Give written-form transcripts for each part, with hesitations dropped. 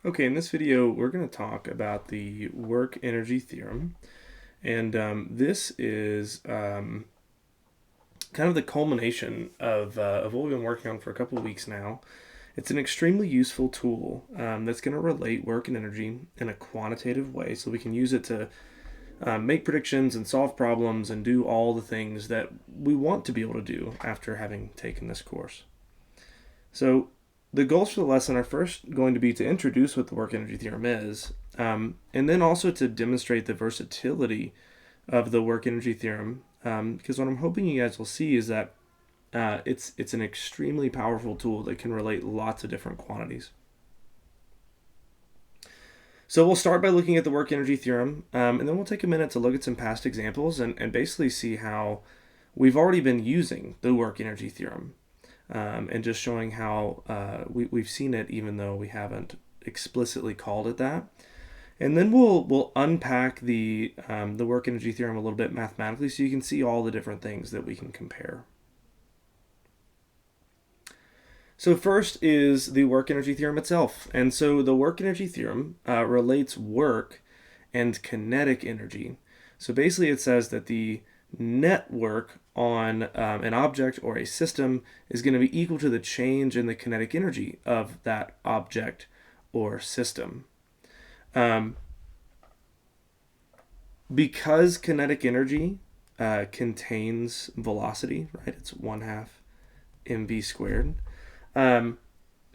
Okay, in this video, we're going to talk about the work energy theorem. And this is kind of the culmination of what we've been working on for a couple of weeks now. It's an extremely useful tool that's going to relate work and energy in a quantitative way so we can use it to make predictions and solve problems and do all the things that we want to be able to do after having taken this course. So the goals for the lesson are first going to be to introduce what the work energy theorem is, and then also to demonstrate the versatility of the work energy theorem. Because what I'm hoping you guys will see is that it's an extremely powerful tool that can relate lots of different quantities. So we'll start by looking at the work energy theorem, and then we'll take a minute to look at some past examples and basically see how we've already been using the work energy theorem. And just showing how we've seen it even though we haven't explicitly called it that. And then we'll unpack the work energy theorem a little bit mathematically so you can see all the different things that we can compare. So first is the work energy theorem itself. And so the work energy theorem relates work and kinetic energy. So basically it says that the net work on an object or a system is going to be equal to the change in the kinetic energy of that object or system. Because kinetic energy contains velocity, right? It's 1/2 mv squared.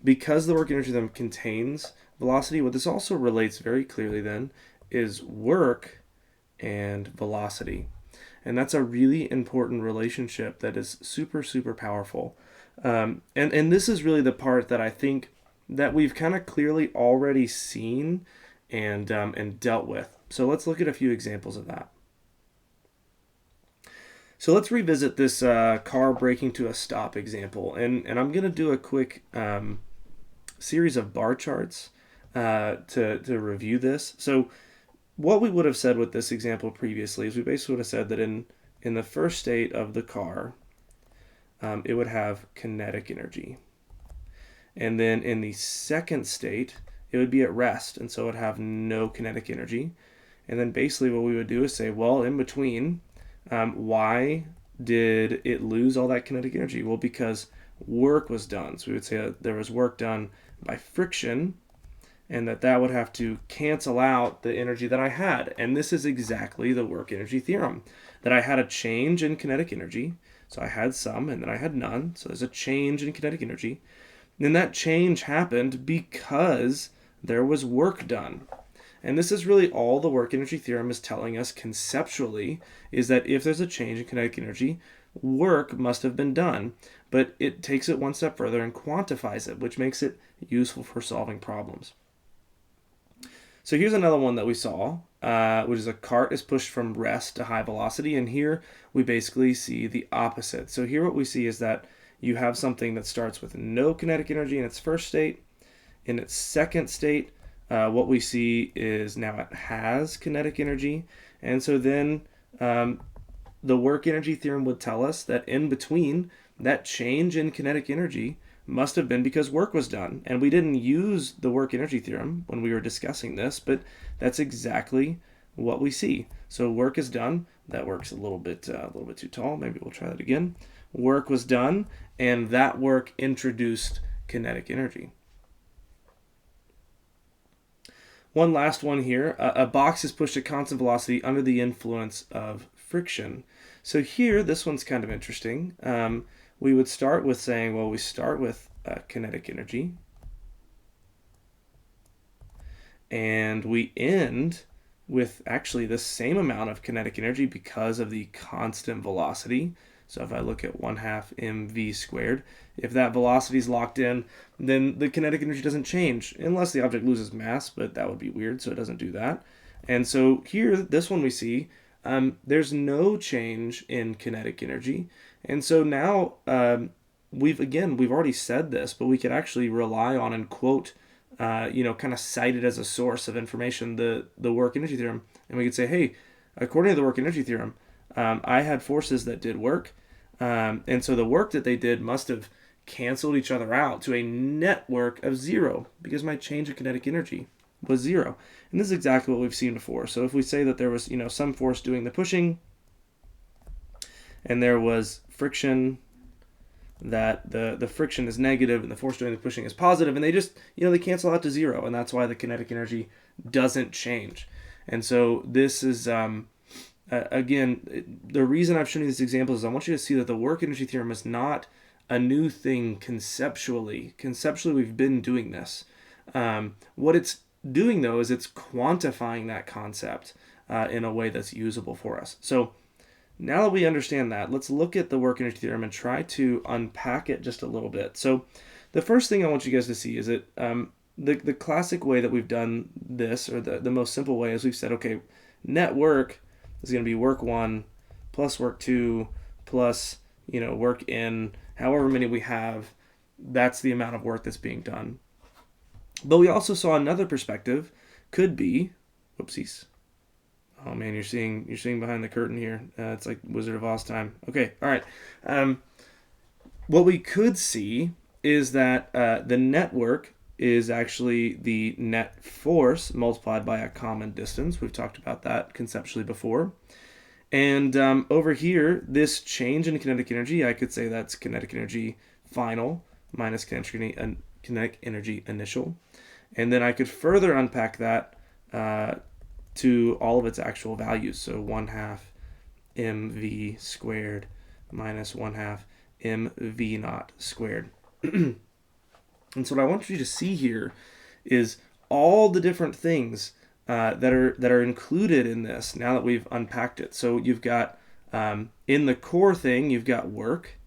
Because the work energy then contains velocity, what this also relates very clearly then is work and velocity. And that's a really important relationship that is super, super powerful. And this is really the part that I think that we've kind of clearly already seen and dealt with. So let's look at a few examples of that. So let's revisit this car braking to a stop example. And I'm going to do a quick series of bar charts to review this. So what we would have said with this example previously is we basically would have said that in the first state of the car, it would have kinetic energy. And then in the second state, it would be at rest, and so it would have no kinetic energy. And then basically what we would do is say, well, in between, why did it lose all that kinetic energy? Well, because work was done. So we would say that there was work done by friction, and that would have to cancel out the energy that I had. And this is exactly the work energy theorem, that I had a change in kinetic energy. So I had some and then I had none. So there's a change in kinetic energy. And that change happened because there was work done. And this is really all the work energy theorem is telling us conceptually, is that if there's a change in kinetic energy, work must have been done. But it takes it one step further and quantifies it, which makes it useful for solving problems. So here's another one that we saw, which is a cart is pushed from rest to high velocity. And here we basically see the opposite. So here what we see is that you have something that starts with no kinetic energy in its first state. In its second state, what we see is now it has kinetic energy. And so then the work energy theorem would tell us that in between, that change in kinetic energy must have been because work was done. And we didn't use the work energy theorem when we were discussing this, but that's exactly what we see. So work is done. That work's a little bit too tall. Maybe we'll try that again. Work was done, and that work introduced kinetic energy. One last one here. A box is pushed at constant velocity under the influence of friction. So here, this one's kind of interesting. We would start with saying, well, we start with kinetic energy. And we end with actually the same amount of kinetic energy because of the constant velocity. So if I look at 1/2 mv squared, if that velocity is locked in, then the kinetic energy doesn't change unless the object loses mass, but that would be weird, so it doesn't do that. And so here, this one we see, there's no change in kinetic energy. And so now we've already said this, but we could actually rely on and quote, kind of cite it as a source of information, the work energy theorem. And we could say, hey, according to the work energy theorem, I had forces that did work. And so the work that they did must have canceled each other out to a network of zero because my change in kinetic energy was zero. And this is exactly what we've seen before. So if we say that there was, some force doing the pushing and there was friction, that the friction is negative and the force doing the pushing is positive, and they just, they cancel out to zero, and that's why the kinetic energy doesn't change. And so this is, again, the reason I've shown you this example is I want you to see that the work energy theorem is not a new thing conceptually. Conceptually, we've been doing this. What it's doing, though, is it's quantifying that concept in a way that's usable for us. So now that we understand that, let's look at the work energy theorem and try to unpack it just a little bit. So the first thing I want you guys to see is that the classic way that we've done this, or the most simple way, is we've said, okay, net work is going to be work 1 plus work 2 plus, work in, however many we have, that's the amount of work that's being done. But we also saw another perspective could be, whoopsies. Oh man, you're seeing behind the curtain here. It's like Wizard of Oz time. Okay, all right. What we could see is that the network is actually the net force multiplied by a common distance. We've talked about that conceptually before. And over here, this change in kinetic energy, I could say that's kinetic energy final minus kinetic energy initial. And then I could further unpack that to all of its actual values. So 1/2 mv squared minus 1/2 mv naught squared. And so what I want you to see here is all the different things that are included in this now that we've unpacked it. So you've got in the core thing, you've got work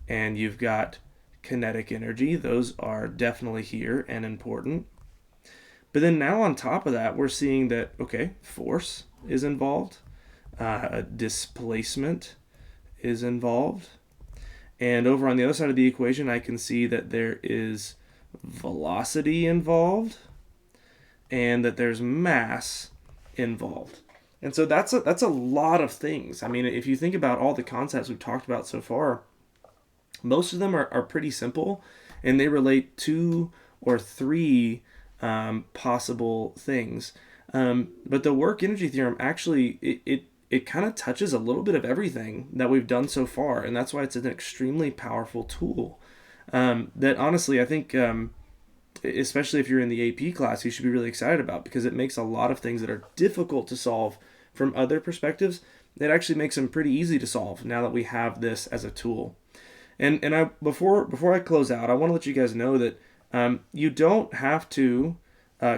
and you've got kinetic energy. Those are definitely here and important. But then now on top of that, we're seeing that, okay, force is involved, displacement is involved, and over on the other side of the equation, I can see that there is velocity involved and that there's mass involved. And so that's a lot of things. I mean, if you think about all the concepts we've talked about so far, most of them are pretty simple, and they relate to or three possible things. But the work energy theorem actually, it kind of touches a little bit of everything that we've done so far, and that's why it's an extremely powerful tool that honestly I think, especially if you're in the AP class, you should be really excited about, because it makes a lot of things that are difficult to solve from other perspectives, it actually makes them pretty easy to solve now that we have this as a tool. And I before I close out, I want to let you guys know that you don't have to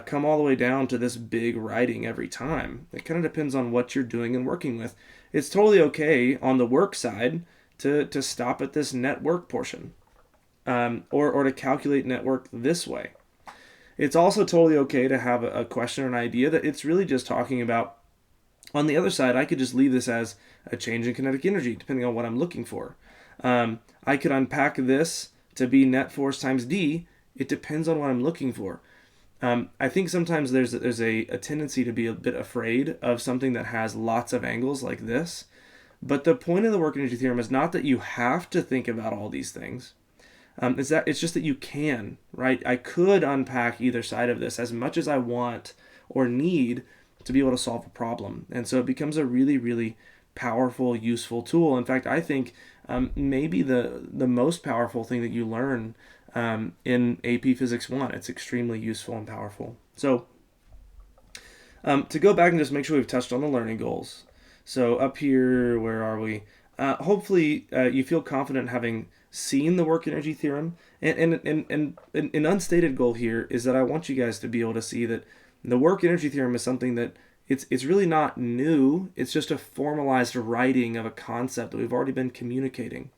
come all the way down to this big writing every time. It kind of depends on what you're doing and working with. It's totally okay on the work side to stop at this net work portion, or to calculate net work this way. It's also totally okay to have a question or an idea that it's really just talking about. On the other side, I could just leave this as a change in kinetic energy, depending on what I'm looking for. I could unpack this to be net force times D. It depends on what I'm looking for. I think sometimes there's a tendency to be a bit afraid of something that has lots of angles like this. But the point of the work energy theorem is not that you have to think about all these things. It's just that you can, right? I could unpack either side of this as much as I want or need to be able to solve a problem. And so it becomes a really, really powerful, useful tool. In fact, I think maybe the most powerful thing that you learn in AP Physics 1. It's extremely useful and powerful. So to go back and just make sure we've touched on the learning goals. So up here, where are we? Hopefully you feel confident having seen the work energy theorem. And an unstated goal here is that I want you guys to be able to see that the work energy theorem is something that it's really not new. It's just a formalized writing of a concept that we've already been communicating.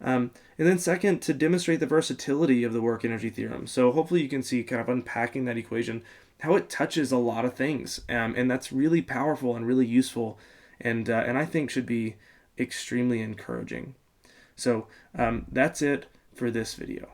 And then second, to demonstrate the versatility of the work energy theorem. So hopefully you can see, kind of unpacking that equation, how it touches a lot of things. And that's really powerful and really useful, and I think should be extremely encouraging. So that's it for this video.